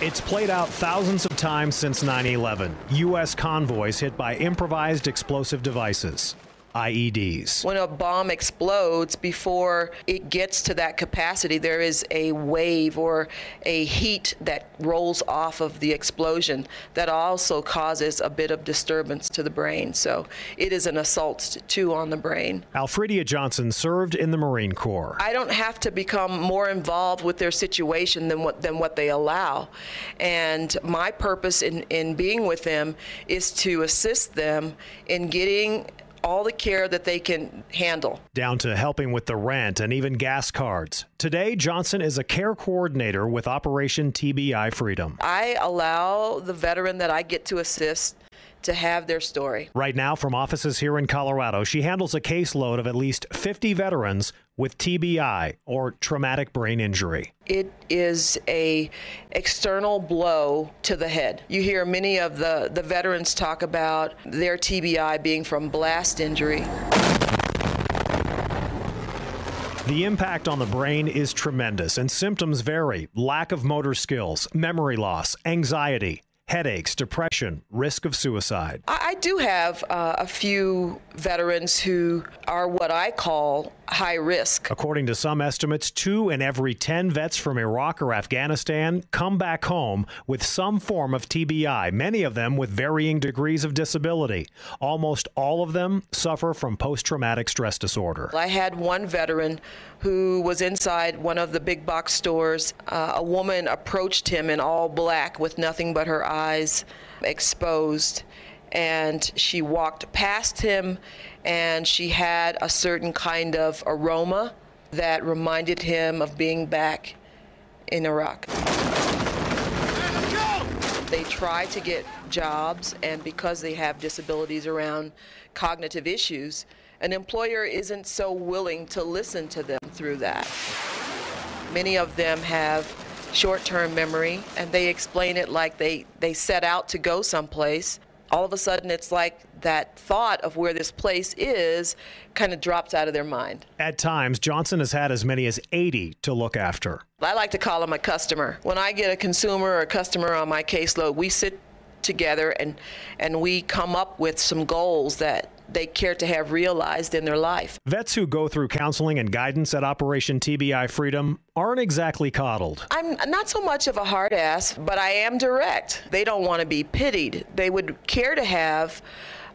It's played out thousands of times since 9/11. U.S. convoys hit by improvised explosive devices, IEDs. When a bomb explodes, before it gets to that capacity, there is a wave or a heat that rolls off of the explosion that also causes a bit of disturbance to the brain. So it is an assault too on the brain. Alfredia Johnson served in the Marine Corps. I don't have to become more involved with their situation than what they allow. And my purpose in being with them is to assist them in getting all the care that they can handle. Down to helping with the rent and even gas cards. Today, Johnson is a care coordinator with Operation TBI Freedom. I allow the veteran that I get to assist to have their story. Right now, from offices here in Colorado, she handles a caseload of at least 50 veterans with TBI, or traumatic brain injury. It is a external blow to the head. You hear many of the veterans talk about their TBI being from blast injury. The impact on the brain is tremendous, and symptoms vary. Lack of motor skills, memory loss, anxiety, headaches, depression, risk of suicide. I do have a few veterans who are what I call high risk. According to some estimates, 2 in every 10 vets from Iraq or Afghanistan come back home with some form of TBI, many of them with varying degrees of disability. Almost all of them suffer from post-traumatic stress disorder. I had one veteran who was inside one of the big box stores. A woman approached him in all black with nothing but her eyes exposed, and she walked past him, and she had a certain kind of aroma that reminded him of being back in Iraq. They try to get jobs, and because they have disabilities around cognitive issues, an employer isn't so willing to listen to them through that. Many of them have short-term memory, and they explain it like they set out to go someplace. All of a sudden, it's like that thought of where this place is kind of drops out of their mind. At times, Johnson has had as many as 80 to look after. I like to call them a customer. When I get a consumer or a customer on my caseload, we sit together and we come up with some goals that they care to have realized in their life. Vets who go through counseling and guidance at Operation TBI Freedom aren't exactly coddled. I'm not so much of a hard ass, but I am direct. They don't want to be pitied. They would care to have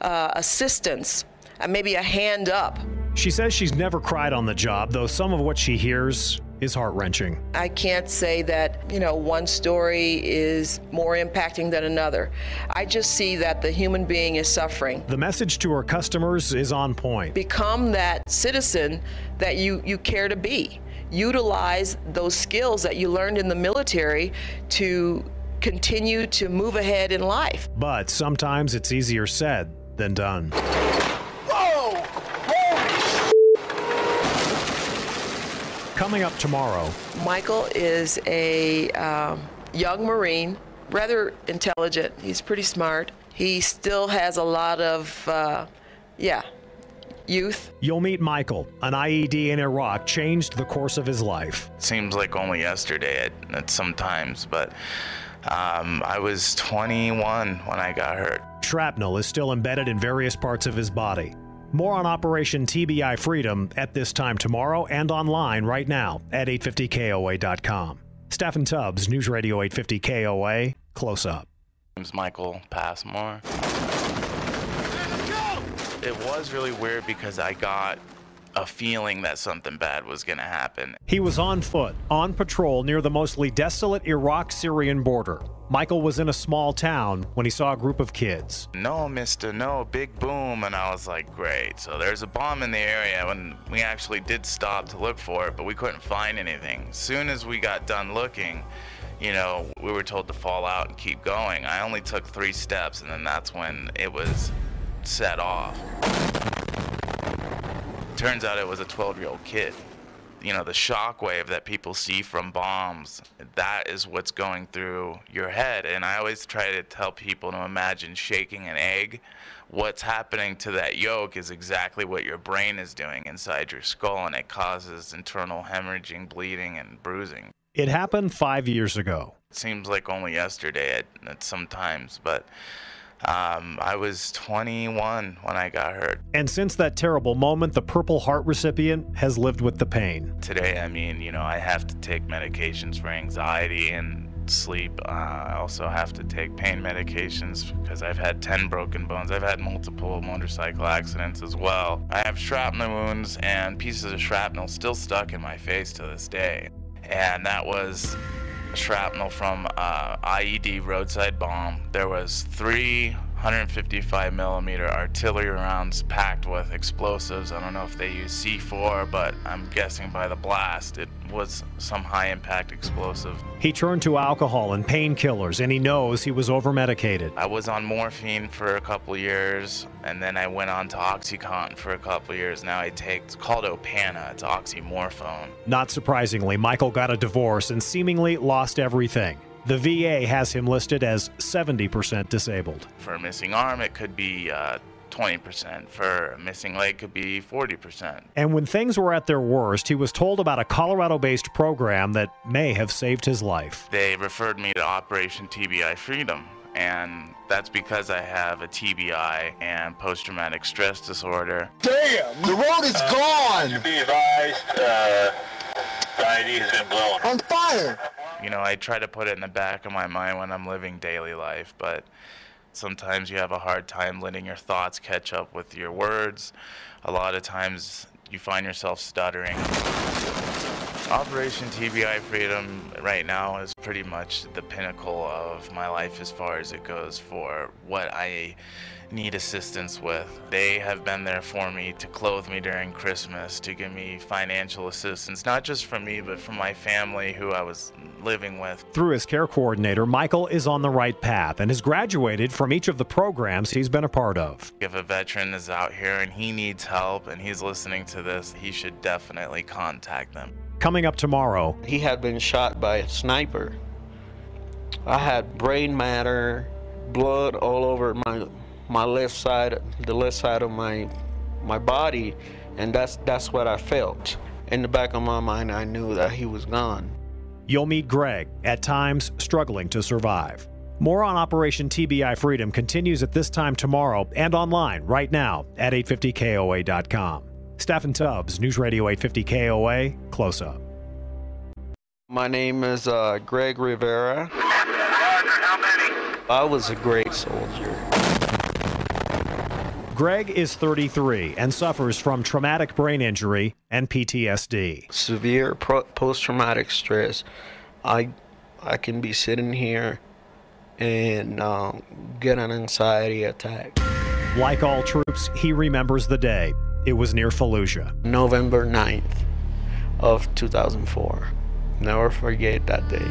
assistance, maybe a hand up. She says she's never cried on the job, though some of what she hears is heart-wrenching. I can't say that, one story is more impacting than another. I just see that the human being is suffering. The message to her customers is on point. Become that citizen that you care to be. Utilize those skills that you learned in the military to continue to move ahead in life. But sometimes it's easier said than done. Coming up tomorrow. Michael is a young Marine, rather intelligent. He's pretty smart. He still has a lot of, youth. You'll meet Michael. An IED in Iraq changed the course of his life. Seems like only yesterday at sometimes, but I was 21 when I got hurt. Shrapnel is still embedded in various parts of his body. More on Operation TBI Freedom at this time tomorrow and online right now at 850KOA.com. Stephen Tubbs, News Radio 850 KOA, Close Up. My name's Michael Passmore. It was really weird because I got a feeling that something bad was going to happen. He was on foot, on patrol near the mostly desolate Iraq-Syrian border. Michael was in a small town when he saw a group of kids. No, mister, no, big boom. And I was like, great. So there's a bomb in the area, when we actually did stop to look for it, but we couldn't find anything. As soon as we got done looking, we were told to fall out and keep going. I only took 3 steps, and then that's when it was set off. Turns out it was a 12-year-old kid. the shockwave that people see from bombs, that is what's going through your head. And I always try to tell people to imagine shaking an egg. What's happening to that yolk is exactly what your brain is doing inside your skull, and it causes internal hemorrhaging, bleeding, and bruising. It happened 5 years ago. It seems like only yesterday at sometimes, but I was 21 when I got hurt. And since that terrible moment, the Purple Heart recipient has lived with the pain. Today, I have to take medications for anxiety and sleep. I also have to take pain medications because I've had 10 broken bones. I've had multiple motorcycle accidents as well. I have shrapnel wounds and pieces of shrapnel still stuck in my face to this day. And that was shrapnel from IED roadside bomb. There was 355 millimeter artillery rounds packed with explosives. I don't know if they use C4, but I'm guessing by the blast it was some high impact explosive. He turned to alcohol and painkillers, and he knows he was over-medicated. I was on morphine for a couple years, and then I went on to OxyContin for a couple years. Now I take, it's called Opana, it's oxymorphone. Not surprisingly, Michael got a divorce and seemingly lost everything. The VA has him listed as 70% disabled. For a missing arm, it could be 20%. For a missing leg, it could be 40%. And when things were at their worst, he was told about a Colorado-based program that may have saved his life. They referred me to Operation TBI Freedom, and that's because I have a TBI and post-traumatic stress disorder. Damn, the road is gone! To be advised, the ID has been blown. On fire! I try to put it in the back of my mind when I'm living daily life, but sometimes you have a hard time letting your thoughts catch up with your words. A lot of times you find yourself stuttering. Operation TBI Freedom right now is pretty much the pinnacle of my life as far as it goes for what I need assistance with. They have been there for me to clothe me during Christmas, to give me financial assistance, not just for me, but for my family who I was living with. Through his care coordinator, Michael is on the right path and has graduated from each of the programs he's been a part of. If a veteran is out here and he needs help and he's listening to this, he should definitely contact them. Coming up tomorrow. He had been shot by a sniper. I had brain matter, blood all over my left side, the left side of my body, and that's what I felt. In the back of my mind, I knew that he was gone. You'll meet Greg, at times struggling to survive. More on Operation TBI Freedom continues at this time tomorrow and online right now at 850KOA.com. Stephen Tubbs, News Radio 850 KOA, Close Up. My name is Greg Rivera. How many? I was a great soldier. Greg is 33 and suffers from traumatic brain injury and PTSD. Severe post-traumatic stress. I can be sitting here and get an anxiety attack. Like all troops, he remembers the day. It was near Fallujah. November 9th of 2004. Never forget that day.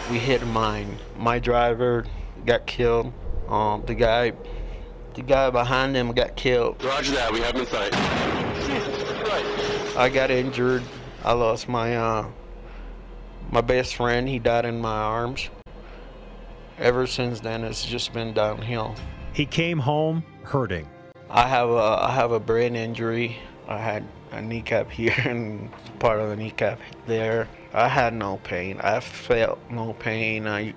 We hit a mine. My driver got killed. The guy behind him got killed. Roger that, we have him in sight. I got injured. I lost my best friend. He died in my arms. Ever since then, it's just been downhill. He came home hurting. I have a brain injury. I had a kneecap here and part of the kneecap there. I had no pain. I felt no pain. I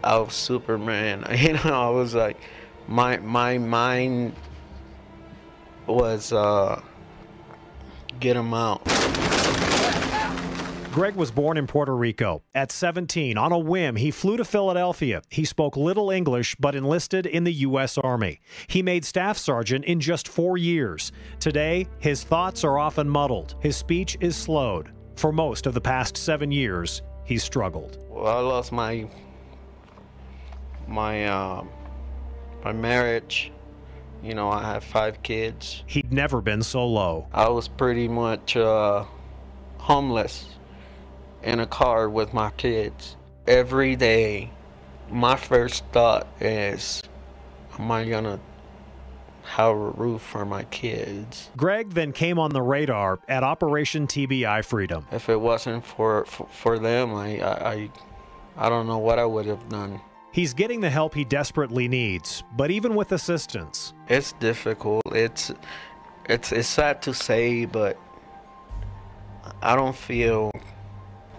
was Superman. I was like, my mind was get him out. Greg was born in Puerto Rico. At 17, on a whim, he flew to Philadelphia. He spoke little English, but enlisted in the U.S. Army. He made staff sergeant in just 4 years. Today, his thoughts are often muddled. His speech is slowed. For most of the past 7 years, he's struggled. Well, I lost my marriage. I have 5 kids. He'd never been so low. I was pretty much homeless in a car with my kids. Every day, my first thought is, am I gonna have a roof for my kids. Greg then came on the radar at Operation TBI Freedom. If it wasn't for them, I don't know what I would have done. He's getting the help he desperately needs, but even with assistance, it's difficult. It's sad to say, but I don't feel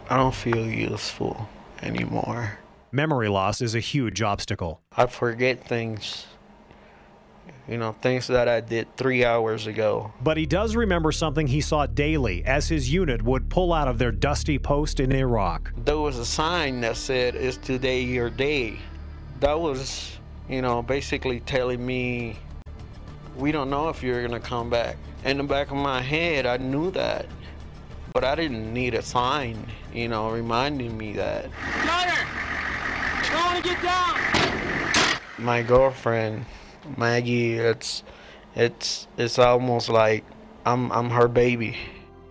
useful anymore. memory loss is a huge obstacle. I forget things. Things that I did 3 hours ago. But he does remember something he saw daily as his unit would pull out of their dusty post in Iraq. There was a sign that said, "Is today your day?" That was, basically telling me, we don't know if you're gonna come back. In the back of my head, I knew that, but I didn't need a sign, reminding me that. Gunner! Don't want to get down! My girlfriend, Maggie, it's almost like I'm her baby.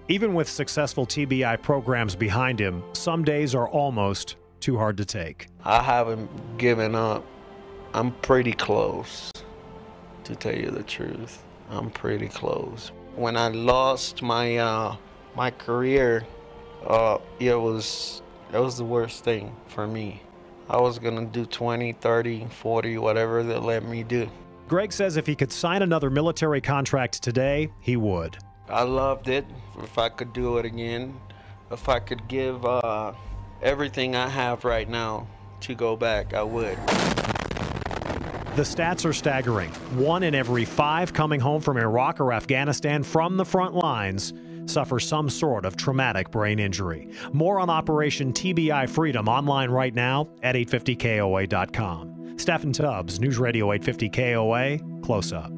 Even with successful TBI programs behind him, some days are almost too hard to take. I haven't given up. I'm pretty close, to tell you the truth. I'm pretty close. When I lost my my career, it was the worst thing for me. I was gonna do 20, 30, 40, whatever they let me do. Greg says if he could sign another military contract today, he would. I loved it. If I could do it again, if I could give everything I have right now to go back, I would. The stats are staggering. 1 in every 5 coming home from Iraq or Afghanistan from the front lines suffer some sort of traumatic brain injury. More on Operation TBI Freedom online right now at 850KOA.com. Stephen Tubbs, News Radio 850 KOA, Close Up.